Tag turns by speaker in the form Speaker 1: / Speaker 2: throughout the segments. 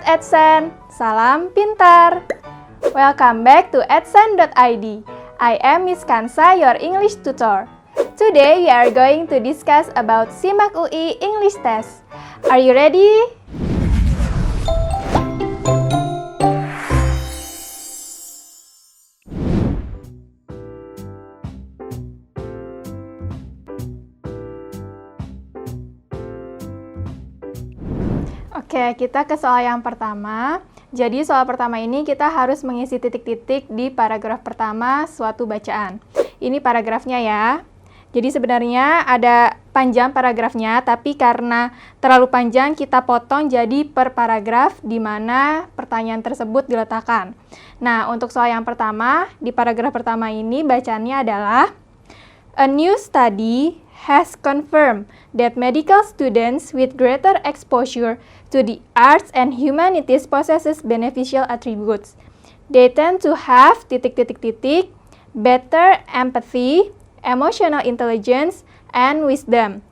Speaker 1: Edsen, salam pintar. Welcome back to edsen.id. I am Miss Kansa, your English tutor. Today we are going to discuss about SIMAK UI English test. Are you ready? Oke, kita ke soal yang pertama. Jadi soal pertama ini kita harus mengisi titik-titik di paragraf pertama suatu bacaan. Ini paragrafnya ya. Jadi sebenarnya ada panjang paragrafnya, tapi karena terlalu panjang kita potong jadi per paragraf di mana pertanyaan tersebut diletakkan. Nah, untuk soal yang pertama, di paragraf pertama ini bacaannya adalah A new study has confirmed that medical students with greater exposure to the arts and humanities possesses beneficial attributes. They tend to have ... better empathy, emotional intelligence, and wisdom.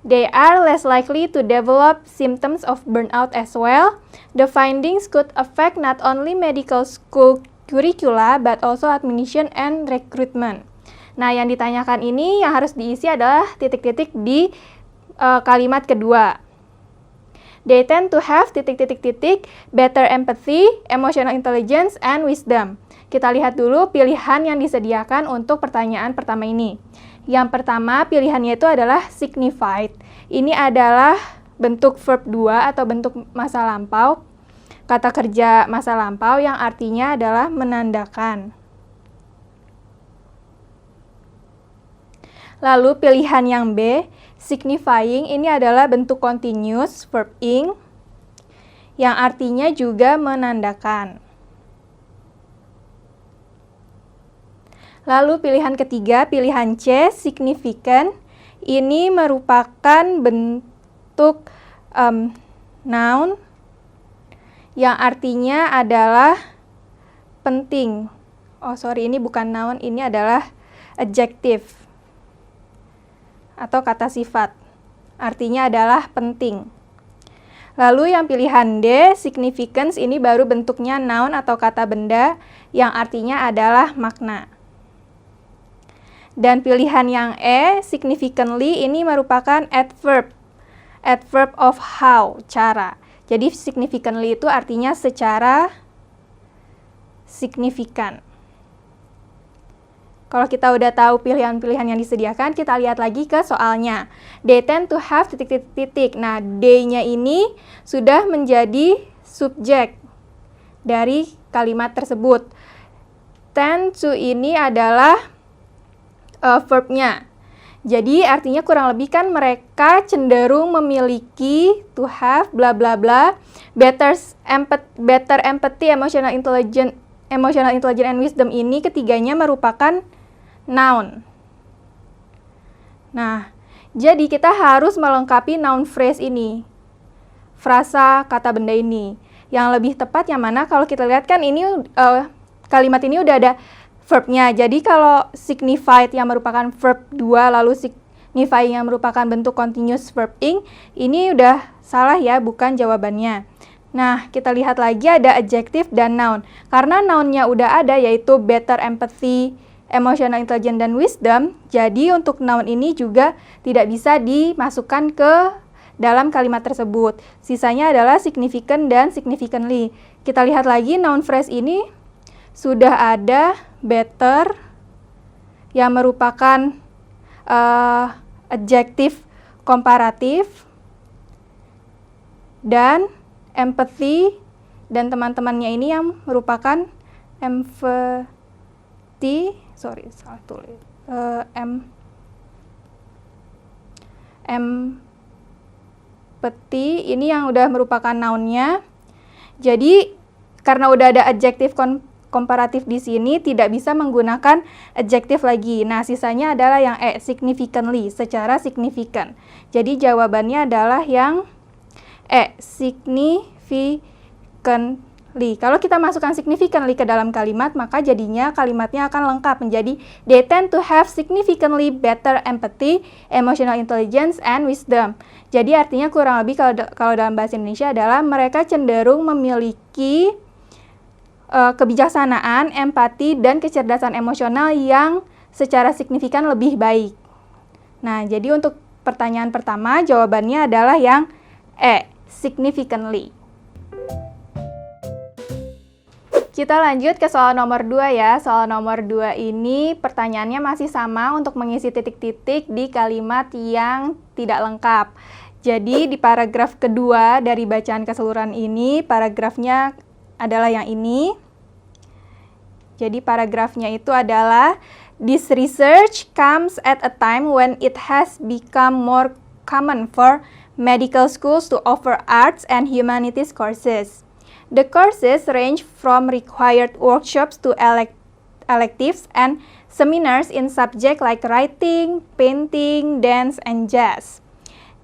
Speaker 1: They are less likely to develop symptoms of burnout as well. The findings could affect not only medical school curricula but also admission and recruitment. Nah, yang ditanyakan ini yang harus diisi adalah titik-titik di kalimat kedua. They tend to have ... better empathy, emotional intelligence, and wisdom. Kita lihat dulu pilihan yang disediakan untuk pertanyaan pertama ini. Yang pertama pilihannya itu adalah signified. Ini adalah bentuk verb 2 atau bentuk masa lampau. Kata kerja masa lampau yang artinya adalah menandakan. Lalu pilihan yang B, signifying, ini adalah bentuk continuous verb ing yang artinya juga menandakan. Lalu pilihan ketiga, pilihan C, significant, ini merupakan bentuk noun yang artinya adalah penting. Oh sorry, ini bukan noun, ini adalah adjective atau kata sifat, artinya adalah penting. Lalu yang pilihan D, significance, ini baru bentuknya noun atau kata benda yang artinya adalah makna. Dan pilihan yang E, significantly, ini merupakan adverb of how, cara. Jadi significantly itu artinya secara signifikan. Kalau kita udah tahu pilihan-pilihan yang disediakan, kita lihat lagi ke soalnya. They tend to have ... Nah, D-nya ini sudah menjadi subjek dari kalimat tersebut. Tend to ini adalah verbnya. Jadi artinya kurang lebih kan mereka cenderung memiliki, to have, bla bla bla, better empathy, emotional intelligence and wisdom, ini ketiganya merupakan noun. Nah, jadi kita harus melengkapi noun phrase ini, frasa kata benda ini. Yang lebih tepat yang mana? Kalau kita lihat kan ini kalimat ini udah ada verbnya. Jadi kalau signified yang merupakan verb 2 lalu signifying yang merupakan bentuk continuous verb ing, ini udah salah ya, bukan jawabannya. Nah, kita lihat lagi ada adjective dan noun. Karena nounnya udah ada yaitu better empathy, emotional intelligence, dan wisdom, jadi untuk noun ini juga tidak bisa dimasukkan ke dalam kalimat tersebut. Sisanya adalah significant dan significantly. Kita lihat lagi noun phrase ini sudah ada better yang merupakan adjective komparatif dan empathy dan teman-temannya ini yang merupakan empathy, empathy ini yang udah merupakan nounnya. Jadi karena udah ada adjektif komparatif di sini tidak bisa menggunakan adjektif lagi. Nah, sisanya adalah yang E, significantly, secara signifikan. Jadi jawabannya adalah yang E, significantly. significantly. Kalau kita masukkan significantly ke dalam kalimat, maka jadinya kalimatnya akan lengkap menjadi they tend to have significantly better empathy, emotional intelligence, and wisdom. Jadi artinya kurang lebih kalau dalam bahasa Indonesia adalah mereka cenderung memiliki kebijaksanaan, empati, dan kecerdasan emosional yang secara signifikan lebih baik. Nah, jadi untuk pertanyaan pertama jawabannya adalah yang E, significantly. Kita lanjut ke soal nomor 2 ya. Soal nomor 2 ini pertanyaannya masih sama untuk mengisi titik-titik di kalimat yang tidak lengkap. Jadi di paragraf kedua dari bacaan keseluruhan ini, paragrafnya adalah yang ini. Jadi paragrafnya itu adalah this research comes at a time when it has become more common for medical schools to offer arts and humanities courses. The courses range from required workshops to electives and seminars in subjects like writing, painting, dance, and jazz.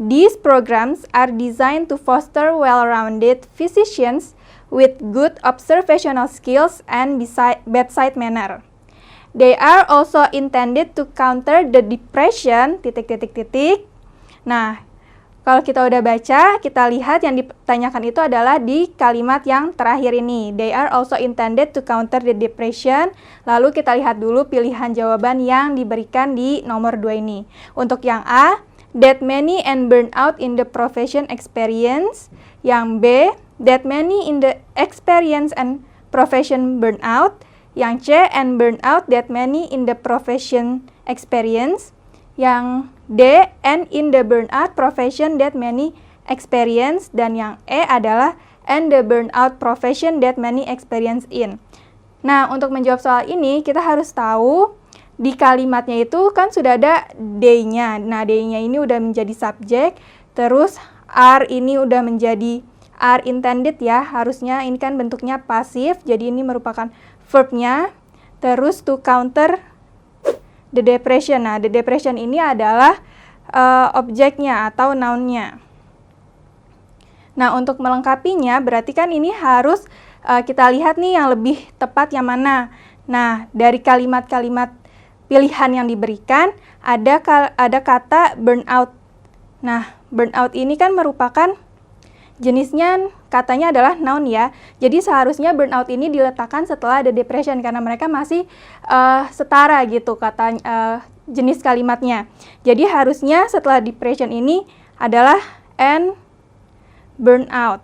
Speaker 1: These programs are designed to foster well-rounded physicians with good observational skills and bedside manner. They are also intended to counter the depression, Nah, kalau kita udah baca, kita lihat yang ditanyakan itu adalah di kalimat yang terakhir ini. They are also intended to counter the depression. Lalu kita lihat dulu pilihan jawaban yang diberikan di nomor 2 ini. Untuk yang A, that many and burnout in the profession experience. Yang B, that many in the experience and profession burnout. Yang C, and burnout that many in the profession experience. Yang D, and in the burnout profession that many experience. Dan yang E adalah and the burnout profession that many experience in. Nah, untuk menjawab soal ini kita harus tahu di kalimatnya itu kan sudah ada they-nya. Nah, they-nya ini udah menjadi subjek, terus are ini udah menjadi are intended ya. Harusnya ini kan bentuknya pasif, jadi ini merupakan verb-nya. Terus to counter the depression. Nah, the depression ini adalah objeknya atau noun-nya. Nah, untuk melengkapinya berarti kan ini harus kita lihat nih yang lebih tepat yang mana. Nah, dari kalimat-kalimat pilihan yang diberikan ada kata burnout. Nah, burnout ini kan merupakan jenisnya katanya adalah noun ya. Jadi seharusnya burnout ini diletakkan setelah the depression karena mereka masih setara gitu kata jenis kalimatnya. Jadi harusnya setelah depression ini adalah and burnout.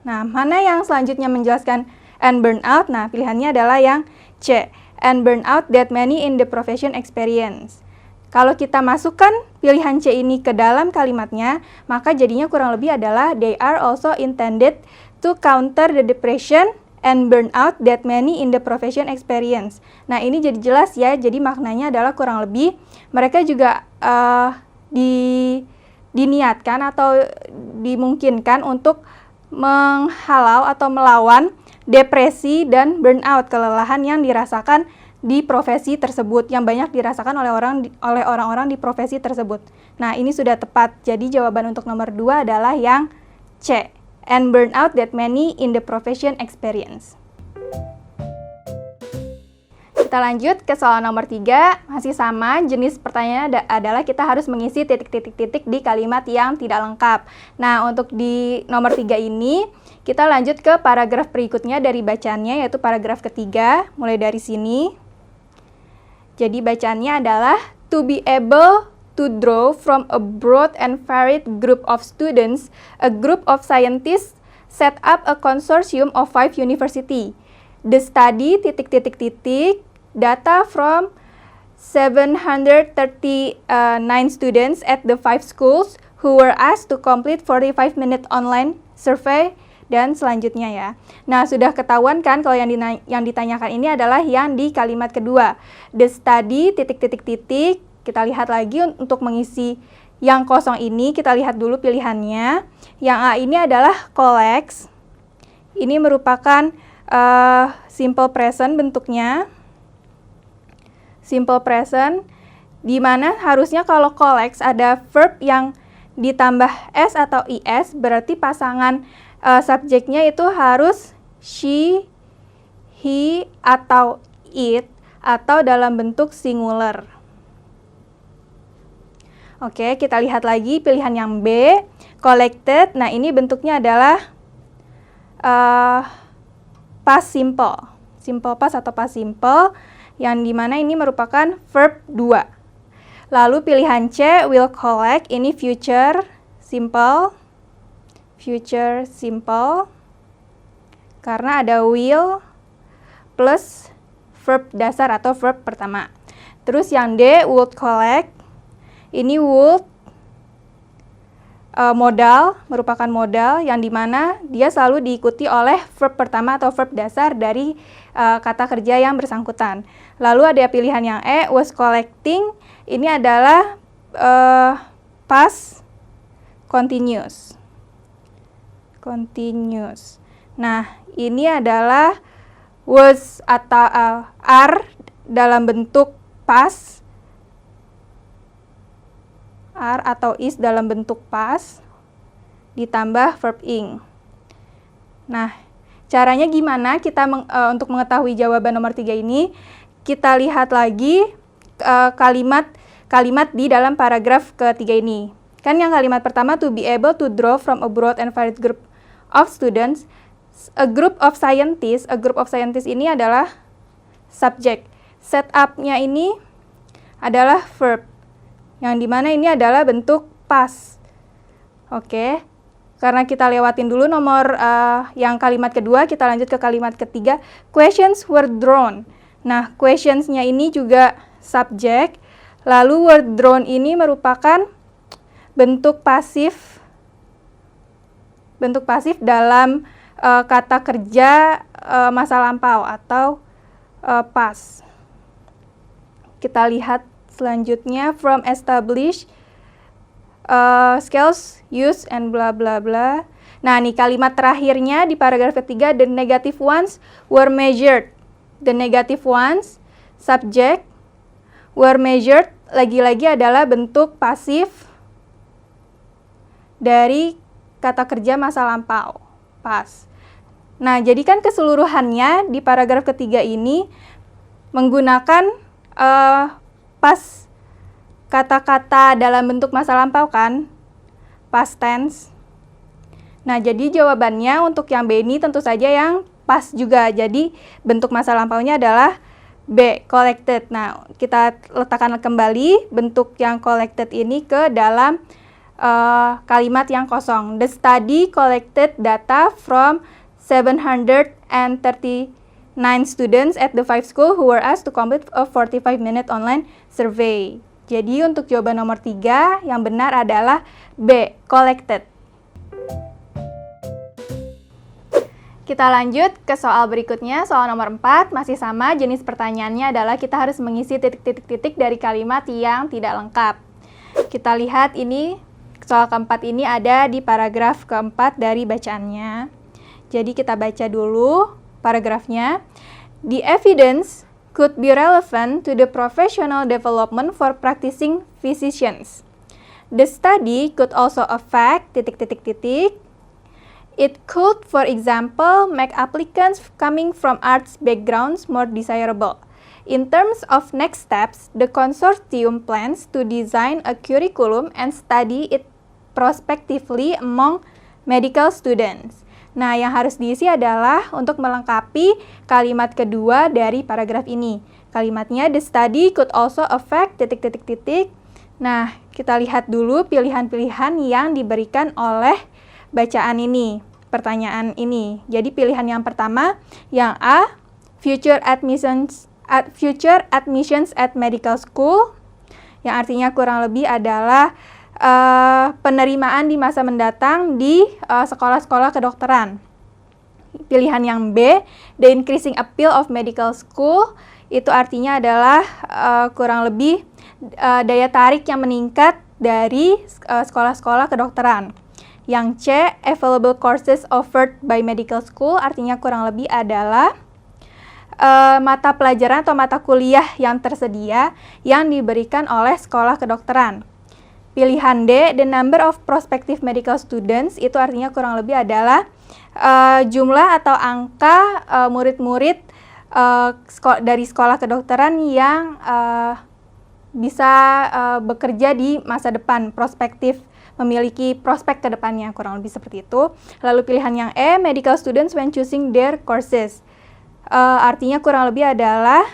Speaker 1: Nah, mana yang selanjutnya menjelaskan and burnout? Nah, pilihannya adalah yang C, and burnout that many in the profession experience. Kalau kita masukkan pilihan C ini ke dalam kalimatnya, maka jadinya kurang lebih adalah they are also intended to counter the depression and burnout that many in the profession experience. Nah, ini jadi jelas ya, jadi maknanya adalah kurang lebih mereka juga diniatkan atau dimungkinkan untuk menghalau atau melawan depresi dan burnout, kelelahan yang dirasakan di profesi tersebut, yang banyak dirasakan oleh orang-orang di profesi tersebut. Nah, ini sudah tepat. Jadi jawaban untuk nomor 2 adalah yang C, and burnout that many in the profession experience. Kita lanjut ke soal nomor 3, masih sama, jenis pertanyaannya adalah kita harus mengisi titik-titik-titik di kalimat yang tidak lengkap. Nah, untuk di nomor 3 ini, kita lanjut ke paragraf berikutnya dari bacaannya, yaitu paragraf ketiga, mulai dari sini. Jadi bacaannya adalah to be able to draw from a broad and varied group of students, a group of scientists set up a consortium of 5 universities. The study data from 739 students at the 5 schools who were asked to complete 45-minute online survey. Dan selanjutnya ya. Nah, sudah ketahuan kan kalau yang ditanyakan ini adalah yang di kalimat kedua. The study kita lihat lagi untuk mengisi yang kosong ini, kita lihat dulu pilihannya. Yang A ini adalah collects. Ini merupakan simple present bentuknya. Simple present, di mana harusnya kalau collects ada verb yang ditambah S atau IS, berarti pasangan subjeknya itu harus she, he, atau it, atau dalam bentuk singular. Oke, kita lihat lagi pilihan yang B, collected. Nah, ini bentuknya adalah past simple. Simple past atau past simple, yang dimana ini merupakan verb 2. Lalu pilihan C, will collect. Ini future simple. Future simple. Karena ada will plus verb dasar atau verb pertama. Terus yang D, would collect. Ini would modal, merupakan modal yang dimana dia selalu diikuti oleh verb pertama atau verb dasar dari kata kerja yang bersangkutan. Lalu ada pilihan yang E, was collecting. Ini adalah past continuous. Continuous. Nah, ini adalah was atau are dalam bentuk past, are atau is dalam bentuk past, ditambah verb ing. Nah, caranya gimana kita untuk mengetahui jawaban nomor 3 ini? Kita lihat lagi kalimat di dalam paragraf ketiga ini. Kan yang kalimat pertama, to be able to draw from a broad and varied group of students. A group of scientists ini adalah subjek. Setupnya ini adalah verb, yang dimana ini adalah bentuk past. Oke, karena kita lewatin dulu nomor yang kalimat kedua, kita lanjut ke kalimat ketiga. Questions were drawn. Nah, questionsnya ini juga subjek. Lalu were drawn ini merupakan bentuk pasif dalam kata kerja masa lampau atau past. Kita lihat selanjutnya, from establish, skills, use, and bla bla bla. Nah, nih kalimat terakhirnya di paragraf ketiga, the negative ones were measured. The negative ones, subject, were measured, lagi-lagi adalah bentuk pasif dari kata kerja masa lampau, past. Nah, jadi kan keseluruhannya di paragraf ketiga ini menggunakan past kata-kata dalam bentuk masa lampau kan, past tense. Nah, jadi jawabannya untuk yang B ini tentu saja yang past juga. Jadi bentuk masa lampaunya adalah B, collected. Nah, kita letakkan kembali bentuk yang collected ini ke dalam kalimat yang kosong. The study collected data from 739 students at the 5 school who were asked to complete a 45-minute online survey. Jadi untuk jawaban nomor 3 yang benar adalah B, collected. Kita lanjut ke soal berikutnya, soal nomor 4, masih sama, jenis pertanyaannya adalah kita harus mengisi titik-titik dari kalimat yang tidak lengkap. Kita lihat ini, soal keempat ini ada di paragraf keempat dari bacaannya. Jadi kita baca dulu paragrafnya. The evidence could be relevant to the professional development for practicing physicians. The study could also affect ... It could, for example, make applicants coming from arts backgrounds more desirable. In terms of next steps, the consortium plans to design a curriculum and study it prospectively among medical students. Nah, yang harus diisi adalah untuk melengkapi kalimat kedua dari paragraf ini. Kalimatnya, the study could also affect ... Nah, kita lihat dulu pilihan-pilihan yang diberikan oleh bacaan ini, pertanyaan ini. Jadi pilihan yang pertama, yang A, future admissions at medical school, yang artinya kurang lebih adalah penerimaan di masa mendatang di sekolah-sekolah kedokteran. Pilihan yang B, the increasing appeal of medical school, itu artinya adalah kurang lebih daya tarik yang meningkat dari sekolah-sekolah kedokteran. Yang C, available courses offered by medical school, artinya kurang lebih adalah mata pelajaran atau mata kuliah yang tersedia yang diberikan oleh sekolah kedokteran. pilihan D, the number of prospective medical students, itu artinya kurang lebih adalah jumlah atau angka murid-murid dari sekolah kedokteran yang bisa bekerja di masa depan, prospektif, memiliki prospek ke depannya, kurang lebih seperti itu. Lalu pilihan yang E, medical students when choosing their courses. Artinya kurang lebih adalah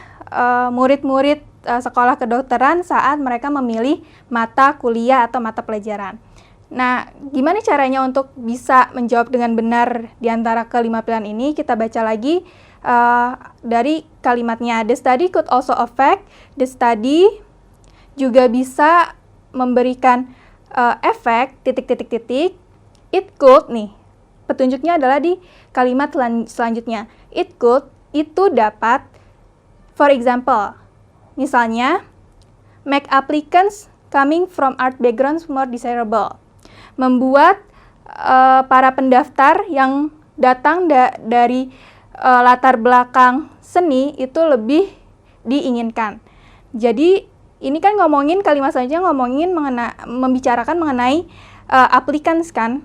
Speaker 1: murid-murid sekolah kedokteran saat mereka memilih mata kuliah atau mata pelajaran. Nah, gimana caranya untuk bisa menjawab dengan benar di antara kelima pilihan ini? Kita baca lagi dari kalimatnya. The study could also affect. The study juga bisa memberikan efek titik-titik-titik. It could, nih, petunjuknya adalah di kalimat selanjutnya. It could, itu dapat, for example, misalnya, make applicants coming from art backgrounds more desirable. Membuat para pendaftar yang datang dari latar belakang seni itu lebih diinginkan. Jadi, ini kan ngomongin kalimat selanjutnya membicarakan mengenai applicants kan,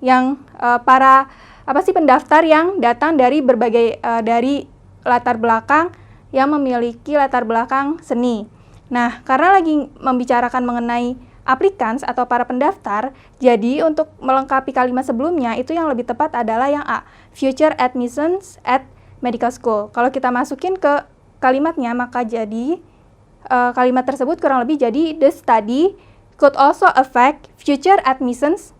Speaker 1: yang para pendaftar yang datang dari berbagai dari latar belakang yang memiliki latar belakang seni. Nah, karena lagi membicarakan mengenai applicants atau para pendaftar, jadi untuk melengkapi kalimat sebelumnya itu yang lebih tepat adalah yang A, future admissions at medical school. Kalau kita masukin ke kalimatnya, maka jadi kalimat tersebut kurang lebih jadi the study could also affect future admissions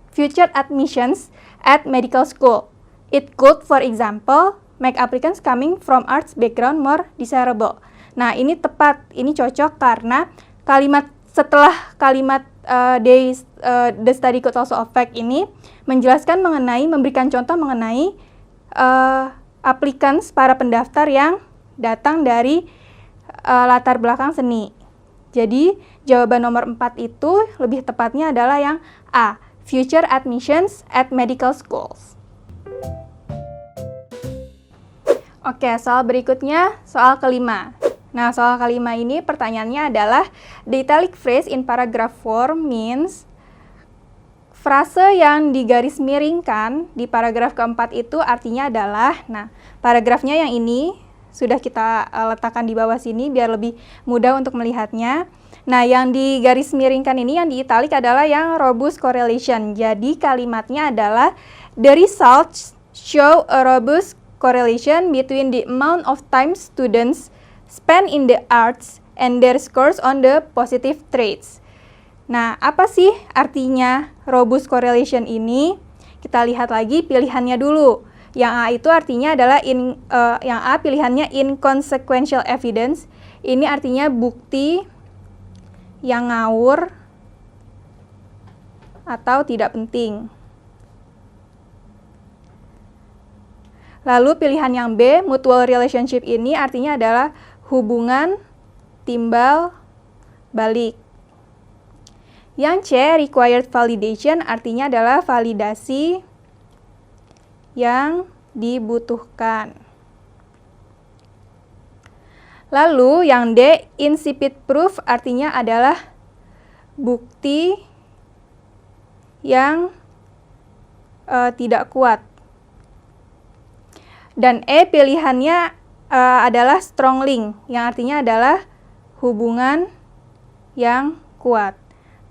Speaker 1: at medical school. It could, for example, make applicants coming from arts background more desirable. Nah, ini tepat, ini cocok karena kalimat setelah kalimat the study could also affect ini menjelaskan mengenai, memberikan contoh mengenai applicants, para pendaftar yang datang dari latar belakang seni. Jadi, jawaban nomor 4 itu lebih tepatnya adalah yang A, future admissions at medical schools. Oke, soal berikutnya, soal kelima. Nah, soal kelima ini pertanyaannya adalah the italic phrase in paragraph 4 means frase yang digaris miringkan di paragraf keempat itu artinya adalah, nah, paragrafnya yang ini sudah kita letakkan di bawah sini biar lebih mudah untuk melihatnya. Nah, yang digaris miringkan ini, yang di italic adalah yang robust correlation. Jadi, kalimatnya adalah the results show a robust correlation between the amount of time students spend in the arts and their scores on the positive traits. Nah, apa sih artinya robust correlation ini? Kita lihat lagi pilihannya dulu. Yang A itu artinya adalah yang A pilihannya inconsequential evidence. Ini artinya bukti yang ngawur atau tidak penting. Lalu pilihan yang B, mutual relationship, ini artinya adalah hubungan timbal balik. Yang C, required validation, artinya adalah validasi yang dibutuhkan. Lalu yang D, insipid proof, artinya adalah bukti yang tidak kuat. Dan E pilihannya adalah strong link, yang artinya adalah hubungan yang kuat.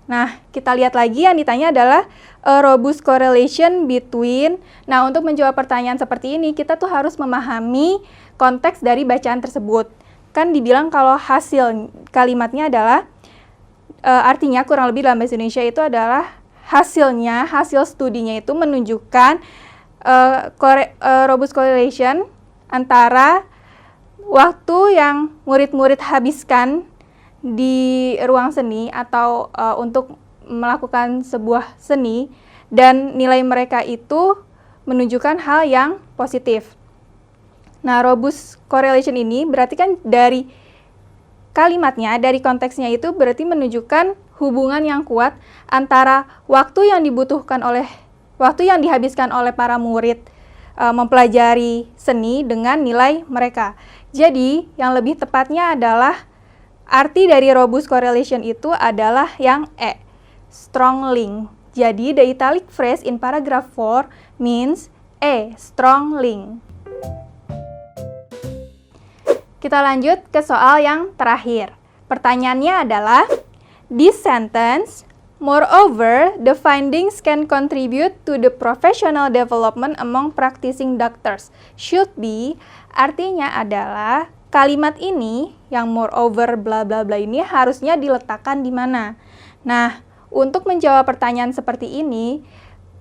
Speaker 1: Nah, kita lihat lagi yang ditanya adalah a robust correlation between. Nah, untuk menjawab pertanyaan seperti ini, kita tuh harus memahami konteks dari bacaan tersebut. Kan dibilang kalau hasil kalimatnya adalah, artinya kurang lebih dalam bahasa Indonesia itu adalah hasilnya, hasil studinya itu menunjukkan robust correlation antara waktu yang murid-murid habiskan di ruang seni atau untuk melakukan sebuah seni dan nilai mereka itu menunjukkan hal yang positif. Nah, robust correlation ini berarti kan dari kalimatnya, dari konteksnya itu berarti menunjukkan hubungan yang kuat antara waktu yang dihabiskan oleh para murid mempelajari seni dengan nilai mereka. Jadi, yang lebih tepatnya adalah arti dari robust correlation itu adalah yang E, strong link. Jadi, the italic phrase in paragraph 4 means a strong link. Kita lanjut ke soal yang terakhir. Pertanyaannya adalah, this sentence, moreover, the findings can contribute to the professional development among practicing doctors. Should be, artinya adalah kalimat ini yang moreover bla bla bla ini harusnya diletakkan di mana? Nah, untuk menjawab pertanyaan seperti ini,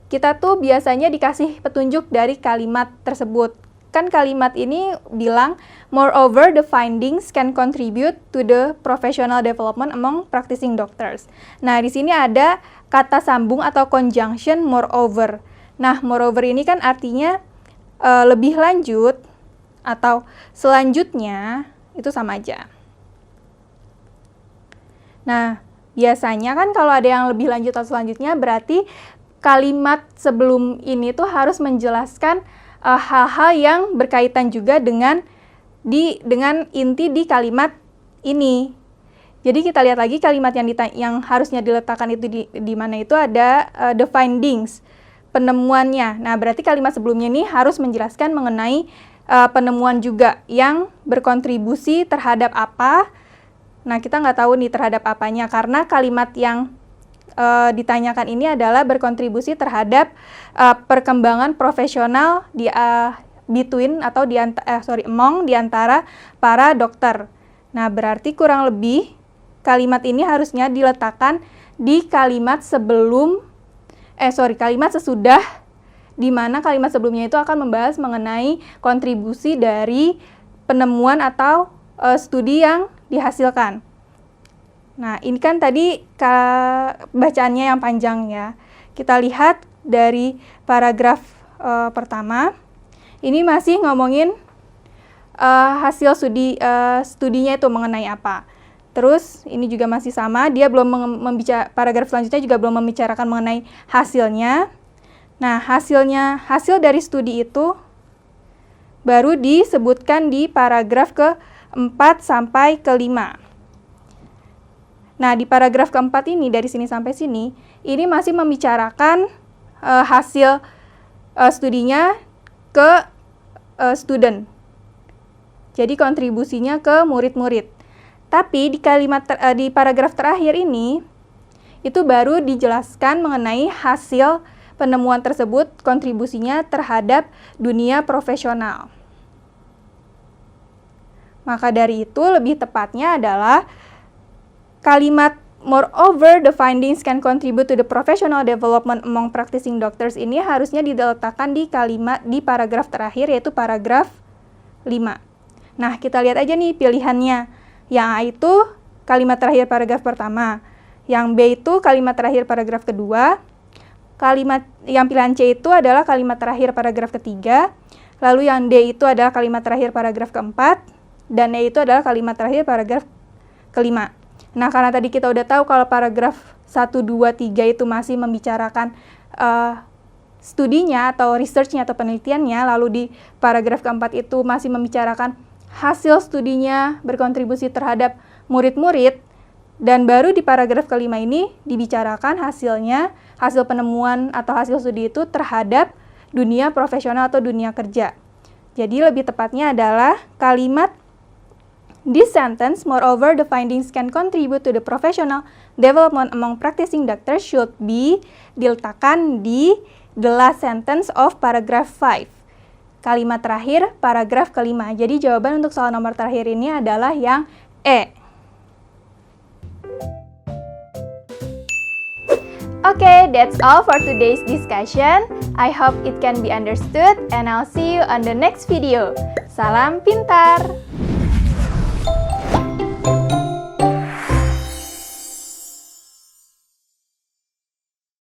Speaker 1: kita tuh biasanya dikasih petunjuk dari kalimat tersebut. Kan kalimat ini bilang, moreover, the findings can contribute to the professional development among practicing doctors. Nah, di sini ada kata sambung atau conjunction moreover. Nah, moreover ini kan artinya lebih lanjut atau selanjutnya, itu sama aja. Nah, biasanya kan kalau ada yang lebih lanjut atau selanjutnya, berarti kalimat sebelum ini tuh harus menjelaskan hal-hal yang berkaitan juga dengan inti di kalimat ini. Jadi kita lihat lagi kalimat yang harusnya diletakkan itu di mana itu ada the findings, penemuannya. Nah, berarti kalimat sebelumnya ini harus menjelaskan mengenai penemuan juga yang berkontribusi terhadap apa. Nah, kita nggak tahu nih terhadap apanya karena kalimat yang ditanyakan ini adalah berkontribusi terhadap perkembangan profesional among di antara para dokter. Nah, berarti kurang lebih kalimat ini harusnya diletakkan di kalimat sesudah, di mana kalimat sebelumnya itu akan membahas mengenai kontribusi dari penemuan atau studi yang dihasilkan. Nah, ini kan tadi bacaannya yang panjang ya. Kita lihat dari paragraf pertama, ini masih ngomongin hasil studinya itu mengenai apa. Terus ini juga masih sama, dia belum paragraf selanjutnya juga belum membicarakan mengenai hasilnya. Nah, hasil dari studi itu baru disebutkan di paragraf ke-4 sampai ke-5. Nah, di paragraf keempat ini, dari sini sampai sini, ini masih membicarakan hasil studinya ke student. Jadi kontribusinya ke murid-murid. Tapi di paragraf terakhir ini, itu baru dijelaskan mengenai hasil penemuan tersebut, kontribusinya terhadap dunia profesional. Maka dari itu, lebih tepatnya adalah kalimat moreover, the findings can contribute to the professional development among practicing doctors ini harusnya diletakkan di paragraf terakhir, yaitu paragraf 5. Nah, kita lihat aja nih pilihannya. Yang A itu kalimat terakhir paragraf pertama. Yang B itu kalimat terakhir paragraf kedua. Yang pilihan C itu adalah kalimat terakhir paragraf ketiga. Lalu yang D itu adalah kalimat terakhir paragraf keempat. Dan E itu adalah kalimat terakhir paragraf kelima. Nah, karena tadi kita udah tahu kalau paragraf 1, 2, 3 itu masih membicarakan studinya atau research-nya atau penelitiannya, lalu di paragraf keempat itu masih membicarakan hasil studinya berkontribusi terhadap murid-murid, dan baru di paragraf kelima ini dibicarakan hasil penemuan atau hasil studi itu terhadap dunia profesional atau dunia kerja. Jadi lebih tepatnya adalah kalimat this sentence, moreover, the findings can contribute to the professional development among practicing doctors should be diletakkan di the last sentence of paragraph 5. Kalimat terakhir paragraf kelima. Jadi jawaban untuk soal nomor terakhir ini adalah yang E. Okay, that's all for today's discussion. I hope it can be understood and I'll see you on the next video. Salam pintar!